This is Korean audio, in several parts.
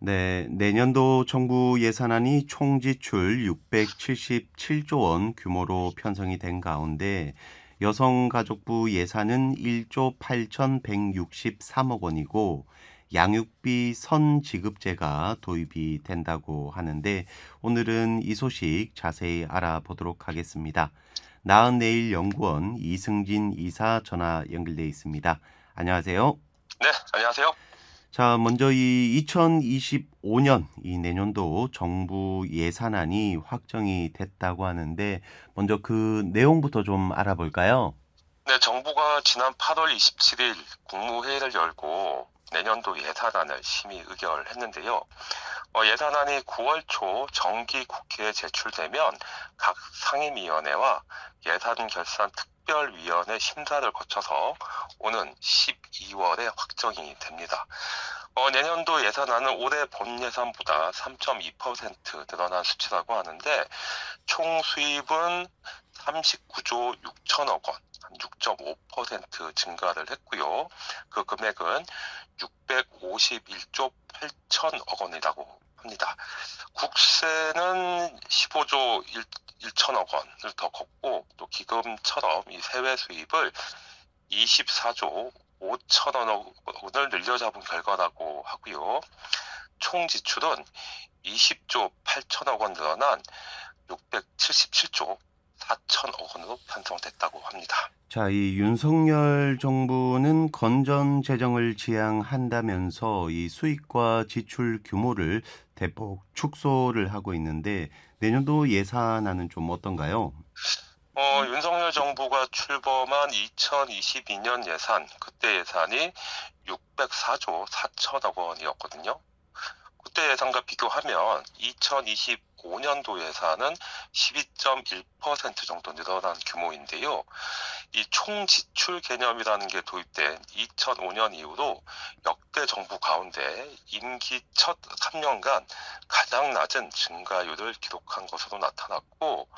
네, 내년도 정부 예산안이 총 지출 677조 원 규모로 편성이 된 가운데 여성가족부 예산은 1조 8,163억 원이고 양육비 선지급제가 도입이 된다고 하는데 오늘은 이 소식 자세히 알아보도록 하겠습니다. 나은내일 연구원 이승진 이사 전화 연결돼 있습니다. 안녕하세요. 네, 안녕하세요. 자, 먼저 이 2025년 이 내년도 정부 예산안이 확정이 됐다고 하는데 먼저 그 내용부터 좀 알아볼까요? 네, 정부가 지난 8월 27일 국무회의를 열고 내년도 예산안을 심의 의결했는데요. 예산안이 9월 초 정기 국회에 제출되면 각 상임위원회와 예산결산특별위원회 심사를 거쳐서 오는 12월에 확정이 됩니다. 내년도 예산안은 올해 본 예산보다 3.2% 늘어난 수치라고 하는데 총 수입은 39조 6천억 원, 한 6.5% 증가를 했고요. 그 금액은 651조 8천억 원이라고 합니다. 국세는 15조 1천억 원을 더 걷고 또 기금처럼 이 세외 수입을 24조 5천억 원을 늘려잡은 결과라고 하고요. 총 지출은 20조 8천억 원 늘어난 677조 4천억 원으로 편성됐다고 합니다. 자, 이 윤석열 정부는 건전 재정을 지향한다면서 이 수입과 지출 규모를 대폭 축소를 하고 있는데 내년도 예산안은 좀 어떤가요? 윤석열 정부가 출범한 2022년 예산, 그때 예산이 604조 4천억 원이었거든요. 그때 예산과 비교하면 2025년도 예산은 12.1% 정도 늘어난 규모인데요. 이 총지출 개념이라는 게 도입된 2005년 이후로 역대 정부 가운데 임기 첫 3년간 가장 낮은 증가율을 기록한 것으로 나타났고,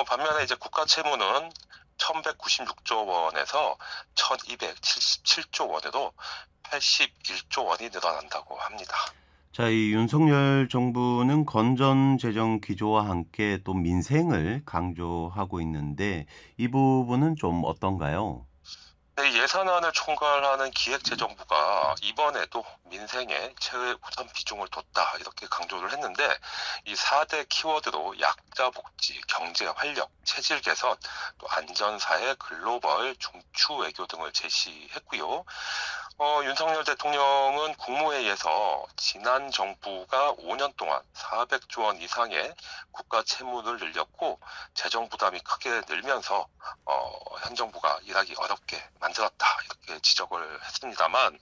반면에 이제 국가 채무는 1196조 원에서 1277조 원으로 81조 원이 늘어난다고 합니다. 자, 이 윤석열 정부는 건전 재정 기조와 함께 또 민생을 강조하고 있는데 이 부분은 좀 어떤가요? 네, 예산안을 총괄하는 기획재정부가 이번에도 민생에 최우선 비중을 뒀다 이렇게 강조를 했는데 이 4대 키워드로 약자 복지, 경제 활력, 체질 개선, 또 안전사회, 글로벌, 중추 외교 등을 제시했고요. 윤석열 대통령은 국무회의에서 지난 정부가 5년 동안 400조 원 이상의 국가 채무를 늘렸고 재정 부담이 크게 늘면서 현 정부가 일하기 어렵게 만들었다 이렇게 지적을 했습니다만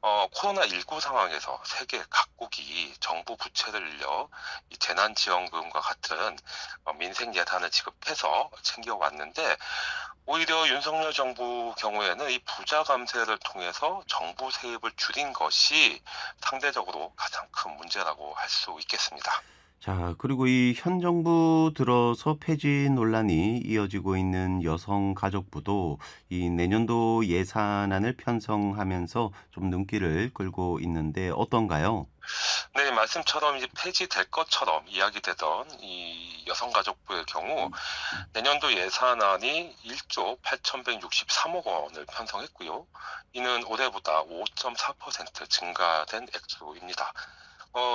코로나19 상황에서 세계 각국이 정부 부채를 늘려 이 재난지원금과 같은 민생 예산을 지급해서 챙겨왔는데 오히려 윤석열 정부 경우에는 이 부자 감세를 통해서 정부 세입을 줄인 것이 상대적으로 가장 큰 문제라고 할 수 있겠습니다. 자, 그리고 이 현 정부 들어서 폐지 논란이 이어지고 있는 여성가족부도 이 내년도 예산안을 편성하면서 좀 눈길을 끌고 있는데 어떤가요? 네, 말씀처럼 이제 폐지될 것처럼 이야기되던 이 여성가족부의 경우 내년도 예산안이 1조 8,163억 원을 편성했고요. 이는 올해보다 5.4% 증가된 액수입니다.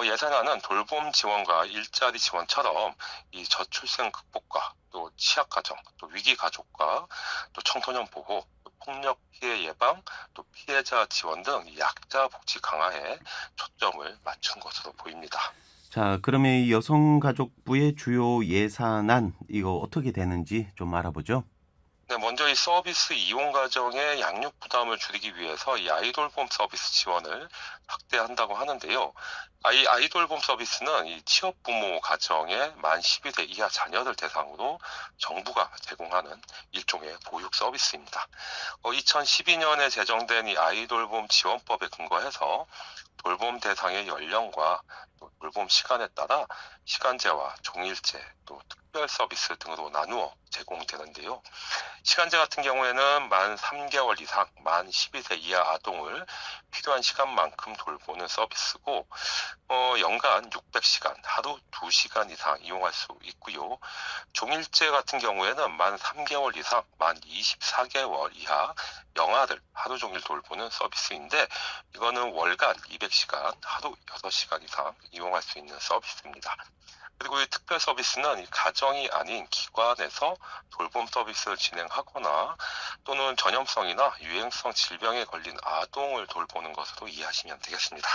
예산안은 돌봄 지원과 일자리 지원처럼 이 저출생 극복과 또 취약가정, 또 위기가족과 또 청소년 보호, 또 폭력 피해 예방, 또 피해자 지원 등 약자 복지 강화에 초점을 맞춘 것으로 보입니다. 자, 그러면 이 여성가족부의 주요 예산안 이거 어떻게 되는지 좀 알아보죠. 네, 먼저 이 서비스 이용 가정의 양육 부담을 줄이기 위해서 이 아이돌봄 서비스 지원을 확대한다고 하는데요. 아이돌봄 서비스는 이 취업 부모 가정의 만 12세 이하 자녀들 대상으로 정부가 제공하는 일종의 보육 서비스입니다. 2012년에 제정된 이 아이돌봄 지원법에 근거해서 돌봄 대상의 연령과 또 돌봄 시간에 따라 시간제와 종일제, 또 특별 서비스 등으로 나누어 제공되는데요. 시간제 같은 경우에는 만 3개월 이상, 만 12세 이하 아동을 필요한 시간만큼 돌보는 서비스고, 연간 600시간, 하루 2시간 이상 이용할 수 있고요. 종일제 같은 경우에는 만 3개월 이상, 만 24개월 이하 영아를 하루 종일 돌보는 서비스인데, 이거는 월간 200시간, 하루 6시간 이상 이용할 수 있는 서비스입니다. 그리고 이 특별 서비스는 이 가정이 아닌 기관에서 돌봄 서비스를 진행하거나 또는 전염성이나 유행성 질병에 걸린 아동을 돌보는 것으로 이해하시면 되겠습니다.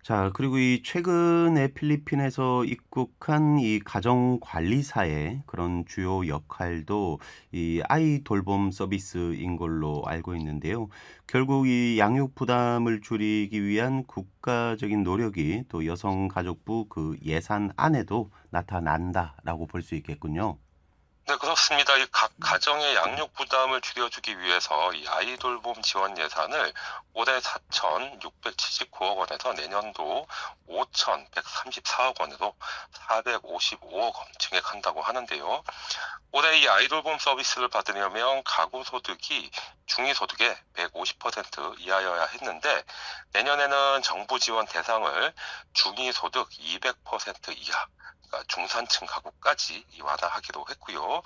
자, 그리고 이 최근에 필리핀에서 입국한 이 가정관리사의 그런 주요 역할도 이 아이 돌봄 서비스인 걸로 알고 있는데요. 결국 이 양육 부담을 줄이기 위한 국가적인 노력이 또 여성가족부 그 예산 안에도 나타난다라고 볼 수 있겠군요. 네, 그렇습니다. 이 각 가정의 양육 부담을 줄여주기 위해서 이 아이 돌봄 지원 예산을 올해 4,679억 원에서 내년도 5,134억 원으로 455억 원 증액한다고 하는데요. 올해 이 아이 돌봄 서비스를 받으려면 가구 소득이 중위소득의 150% 이하여야 했는데 내년에는 정부 지원 대상을 중위소득 200% 이하 그러니까 중산층 가구까지 완화하기로 했고요.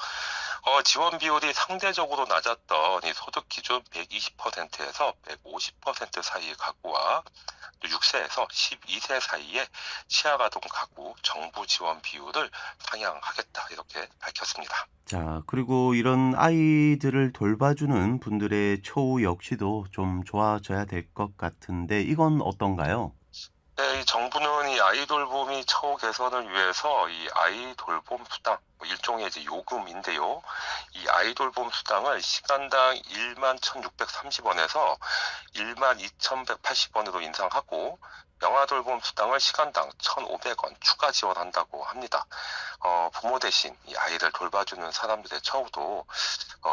지원 비율이 상대적으로 낮았던 이 소득 기준 120%에서 150% 사이의 가구와 6세에서 12세 사이의 시아가동 가구 정부 지원 비율을 상향하겠다 이렇게 밝혔습니다. 자, 그리고 이런 아이들을 돌봐주는 분들의 처우 역시도 좀 좋아져야 될 것 같은데 이건 어떤가요? 네, 이 정부는 이 아이 돌봄이 처우 개선을 위해서 이 아이 돌봄 수당, 일종의 이제 요금인데요. 이 아이 돌봄 수당을 시간당 1만 1,630원에서 1만 2,180원으로 인상하고 영아 돌봄 수당을 시간당 1,500원 추가 지원한다고 합니다. 부모 대신 이 아이를 돌봐주는 사람들의 처우도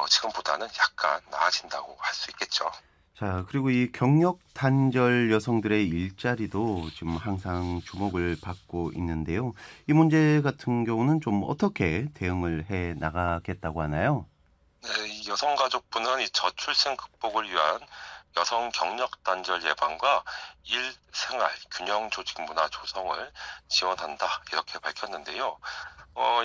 지금보다는 약간 나아진다고 할 수 있겠죠. 자, 그리고 이 경력 단절 여성들의 일자리도 지금 항상 주목을 받고 있는데요. 이 문제 같은 경우는 좀 어떻게 대응을 해 나가겠다고 하나요? 네, 이 여성가족부는 이 저출생 극복을 위한 여성 경력 단절 예방과 일, 생활, 균형 조직 문화 조성을 지원한다 이렇게 밝혔는데요.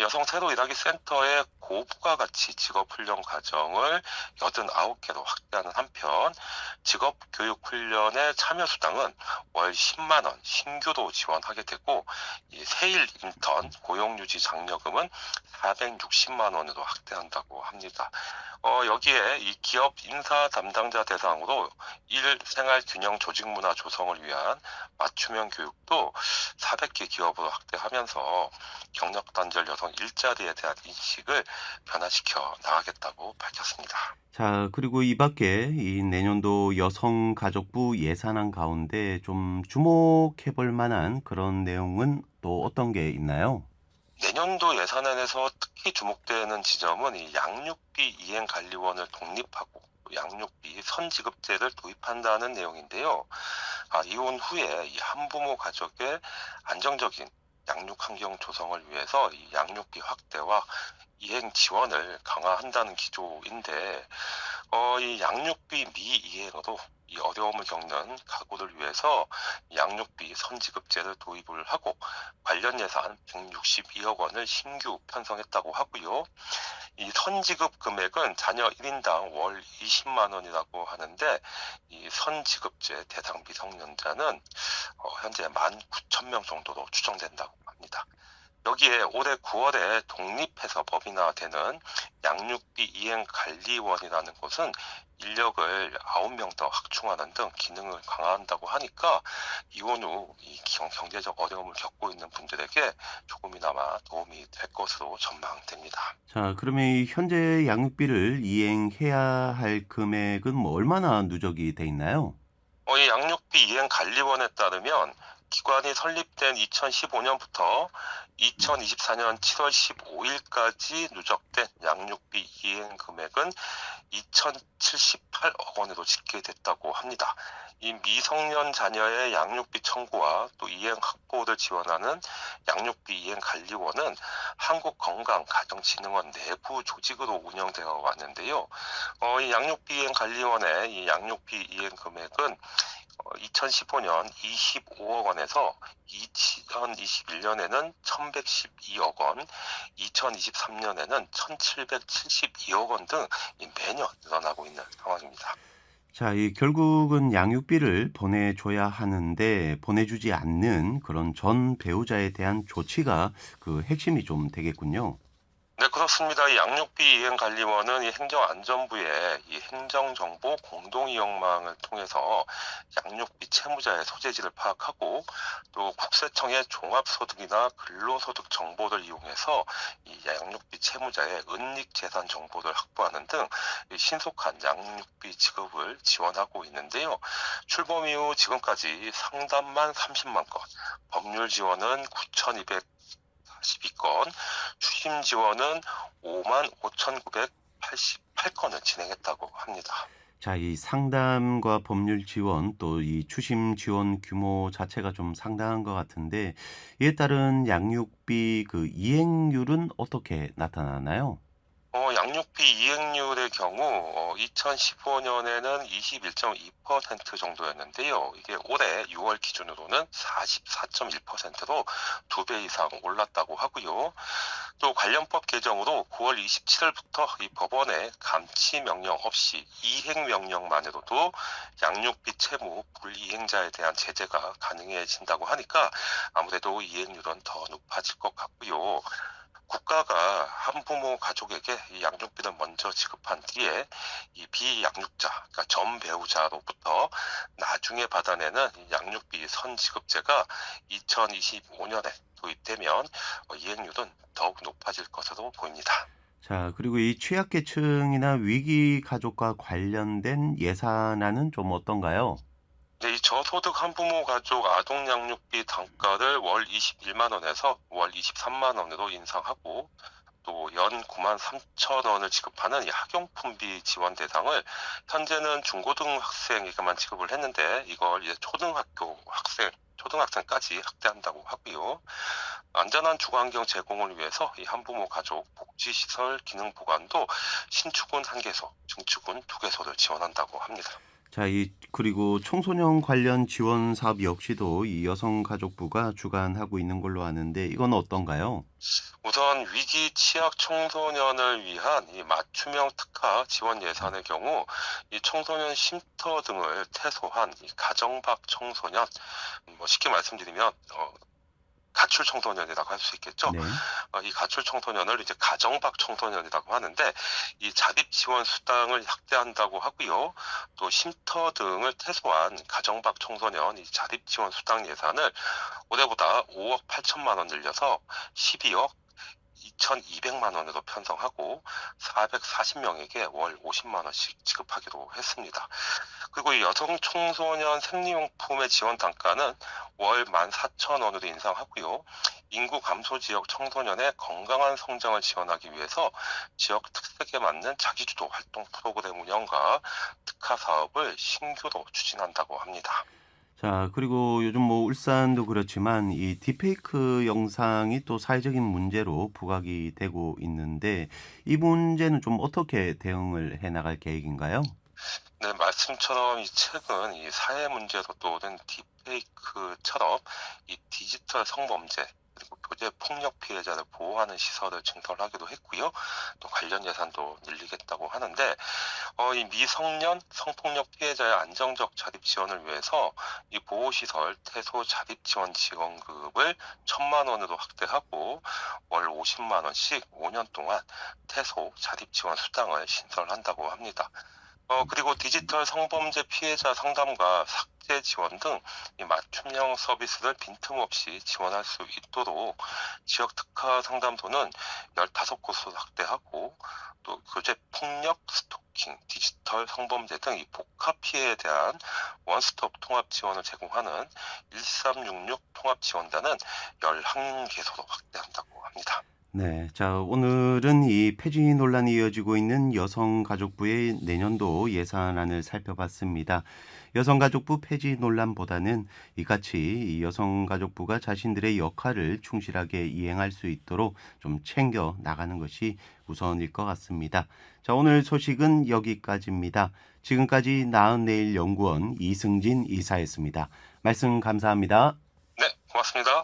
여성 새로 일하기 센터의 고부가가치 직업훈련 과정을 89개로 확대하는 한편 직업교육훈련의 참여수당은 월 10만 원 신규로 지원하게 되고 이 세일 인턴 고용유지 장려금은 460만 원으로 확대한다고 합니다. 여기에 이 기업 인사 담당자 대상으로 일, 생활 균형 조직 문화 조성을 위한 맞춤형 교육도 400개 기업으로 확대하면서 경력 단절 여성 일자리에 대한 인식을 변화시켜 나가겠다고 밝혔습니다. 자, 그리고 이 밖에 이 내년도 여성가족부 예산안 가운데 좀 주목해 볼 만한 그런 내용은 또 어떤 게 있나요? 내년도 예산안에서 특히 주목되는 지점은 이 양육비 이행관리원을 독립하고 양육비 선지급제를 도입한다는 내용인데요. 이혼 후에 이 한부모 가족의 안정적인 양육 환경 조성을 위해서 이 양육비 확대와 이행 지원을 강화한다는 기조인데, 이 양육비 미이행으로 이 어려움을 겪는 가구를 위해서 양육비 선지급제를 도입을 하고 관련 예산 162억 원을 신규 편성했다고 하고요. 이 선지급 금액은 자녀 1인당 월 20만 원이라고 하는데 이 선지급제 대상 미성년자는 현재 19,000명 정도로 추정된다고 합니다. 여기에 올해 9월에 독립해서 법인화되는 양육비 이행관리원이라는 곳은 인력을 9명 더 확충하는 등 기능을 강화한다고 하니까 이혼 후 이 경제적 어려움을 겪고 있는 분들에게 조금이나마 도움이 될 것으로 전망됩니다. 자, 그러면 이 현재 양육비를 이행해야 할 금액은 뭐 얼마나 누적이 돼 있나요? 이 양육비 이행관리원에 따르면 기관이 설립된 2015년부터 2024년 7월 15일까지 누적된 양육비 이행 금액은 2,078억 원으로 집계됐다고 합니다. 이 미성년 자녀의 양육비 청구와 또 이행 확보를 지원하는 양육비 이행 관리원은 한국건강가정진흥원 내부 조직으로 운영되어 왔는데요. 이 양육비 이행 관리원의 이 양육비 이행 금액은 2015년 25억 원에서 2021년에는 1112억 원, 2023년에는 1772억 원 등 매년 늘어나고 있는 상황입니다. 자, 이 결국은 양육비를 보내줘야 하는데 보내주지 않는 그런 전 배우자에 대한 조치가 그 핵심이 좀 되겠군요. 네, 그렇습니다. 이 양육비 이행관리원은 이 행정안전부의 이 행정정보 공동이용망을 통해서 양육비 채무자의 소재지를 파악하고 또 국세청의 종합소득이나 근로소득 정보를 이용해서 이 양육비 채무자의 은닉재산 정보를 확보하는 등 이 신속한 양육비 지급을 지원하고 있는데요. 출범 이후 지금까지 상담만 30만 건, 법률 지원은 9,242건, 추심 지원은 5만 5,988건을 진행했다고 합니다. 자, 이 상담과 법률 지원 또 이 추심 지원 규모 자체가 좀 상당한 것 같은데 이에 따른 양육비 그 이행률은 어떻게 나타나나요? 양육비 이행률의 경우 2015년에는 21.2% 정도였는데요. 이게 올해 6월 기준으로는 44.1%로 2배 이상 올랐다고 하고요. 또 관련법 개정으로 9월 27일부터 이 법원의 감치 명령 없이 이행 명령만으로도 양육비 채무 불이행자에 대한 제재가 가능해진다고 하니까 아무래도 이행률은 더 높아질 것 같고요. 국가가 한부모 가족에게 이 양육비를 먼저 지급한 뒤에 이 비양육자, 그러니까 전 배우자로부터 나중에 받아내는 이 양육비 선지급제가 2025년에 도입되면 이행률은 더욱 높아질 것으로 보입니다. 자, 그리고 이 취약계층이나 위기 가족과 관련된 예산안은 좀 어떤가요? 네, 이 저소득 한부모 가족 아동 양육비 단가를 월 21만 원에서 월 23만 원으로 인상하고 또 연 9만 3천 원을 지급하는 이 학용품비 지원 대상을 현재는 중고등학생에게만 지급을 했는데 이걸 이제 초등학생까지 확대한다고 하고요. 안전한 주거환경 제공을 위해서 이 한부모 가족 복지시설 기능 보관도 신축은 1개소, 증축은 2개소를 지원한다고 합니다. 자, 그리고 청소년 관련 지원 사업 역시도 이 여성가족부가 주관하고 있는 걸로 아는데 이건 어떤가요? 우선 위기 취약 청소년을 위한 이 맞춤형 특화 지원 예산의 경우 이 청소년 쉼터 등을 퇴소한 이 가정박 청소년, 쉽게 말씀드리면 가출 청소년이라고 할 수 있겠죠. 네. 이 가출 청소년을 이제 가정박 청소년이라고 하는데 이 자립 지원 수당을 확대한다고 하고요. 또 쉼터 등을 퇴소한 가정박 청소년 이 자립 지원 수당 예산을 올해보다 5억 8천만 원 늘려서 12억 2,200만 원으로 편성하고 440명에게 월 50만 원씩 지급하기로 했습니다. 그리고 이 여성 청소년 생리용품의 지원 단가는 월 14,000원으로 인상하고요. 인구 감소 지역 청소년의 건강한 성장을 지원하기 위해서 지역 특색에 맞는 자기주도 활동 프로그램 운영과 특화 사업을 신규로 추진한다고 합니다. 자, 그리고 요즘 뭐 울산도 그렇지만 이 딥페이크 영상이 또 사회적인 문제로 부각이 되고 있는데 이 문제는 좀 어떻게 대응을 해 나갈 계획인가요? 네, 말씀처럼 이 책은 이 사회 문제로 떠오른 딥페이크처럼 이 디지털 성범죄 그리고 교제 폭력 피해자를 보호하는 시설을 증설하기도 했고요. 또 관련 예산도 늘리겠다고 하는데 이 미성년 성폭력 피해자의 안정적 자립 지원을 위해서 이 보호시설 퇴소 자립 지원 지원금을 1,000만 원으로 확대하고 월 50만 원씩 5년 동안 퇴소 자립 지원 수당을 신설한다고 합니다. 그리고 디지털 성범죄 피해자 상담과 삭제 지원 등 이 맞춤형 서비스를 빈틈없이 지원할 수 있도록 지역 특화 상담소는 15곳으로 확대하고 또 교제 폭력, 스토킹, 디지털 성범죄 등 이 복합 피해에 대한 원스톱 통합 지원을 제공하는 1366 통합 지원단은 11개소로 확대한다고 합니다. 네. 자, 오늘은 이 폐지 논란이 이어지고 있는 여성가족부의 내년도 예산안을 살펴봤습니다. 여성가족부 폐지 논란보다는 이같이 이 여성가족부가 자신들의 역할을 충실하게 이행할 수 있도록 좀 챙겨 나가는 것이 우선일 것 같습니다. 자, 오늘 소식은 여기까지입니다. 지금까지 나은내일 연구원 이승진 이사였습니다. 말씀 감사합니다. 네, 고맙습니다.